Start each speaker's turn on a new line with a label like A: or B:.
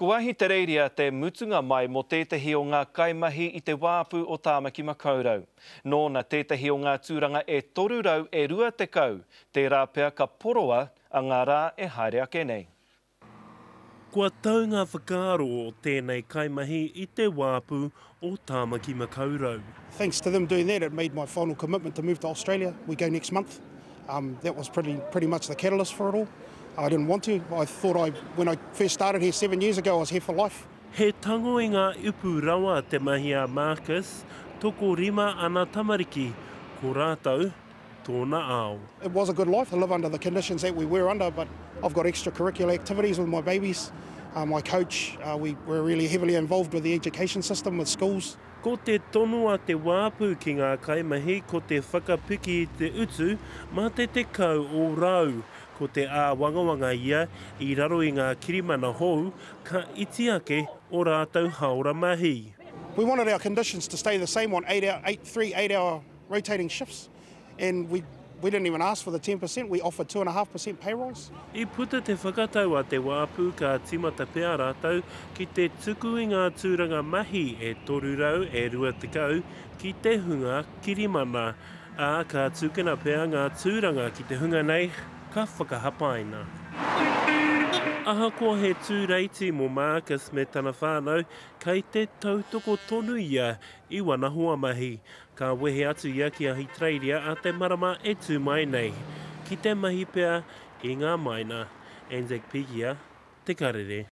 A: Ko ahi te reiria te mutunga mai mo tētahi o ngā kaimahi i te wāpu o Tāmaki Makaurau. Nōna tētahi o ngā tūranga e toru rau e rua te kau, tērā pea ka poroa a ngā rā e haere ake nei.
B: Kua taunga whakaaro o tēnei kaimahi i te wāpu o Tāmaki Makaurau.
C: Thanks to them doing that, it made my final commitment to move to Australia. We go next month. That was pretty much the catalyst for it all. I didn't want to. I thought when I first started here 7 years ago, I was here for life.
B: He tango i ngā upu rawa te mahi a Marcus, toko rima ana tamariki, ko rātau tōna ao.
C: It was a good life to live under the conditions that we were under, but I've got extracurricular activities with my babies. My coach, we're really heavily involved with the education system, with schools.
B: Ko te tonua te wāpu ki ngā kaimahi, ko te whakapiki i te utu, mā te kau o rau, ko te wangawanga ia, i raro i ngā kirimana hou, ka iti ake o rātau haora mahi.
C: We wanted our conditions to stay the same on 3 8-hour rotating shifts, and we didn't even ask for the 10%, we offered 2.5% pay rise.
B: I puta te whakatau a te wāpu ka timata pēr rātau ki te tuku i ngā tūranga mahi e toru rau e rua te kau ki te hunga kirimana. A ka tukuna pēr ngā tūranga ki te hunga nei ka whakahapaina. Aha ko he tūreiti mo Marcus me tana whānau kei te tautoko tonu ia i Wanahua mahi. Ka wehe atu ia ki ahi treiria a te marama e tū mai nei. Ki te mahi pea i ngā maina, Anzac Pikia, te karere.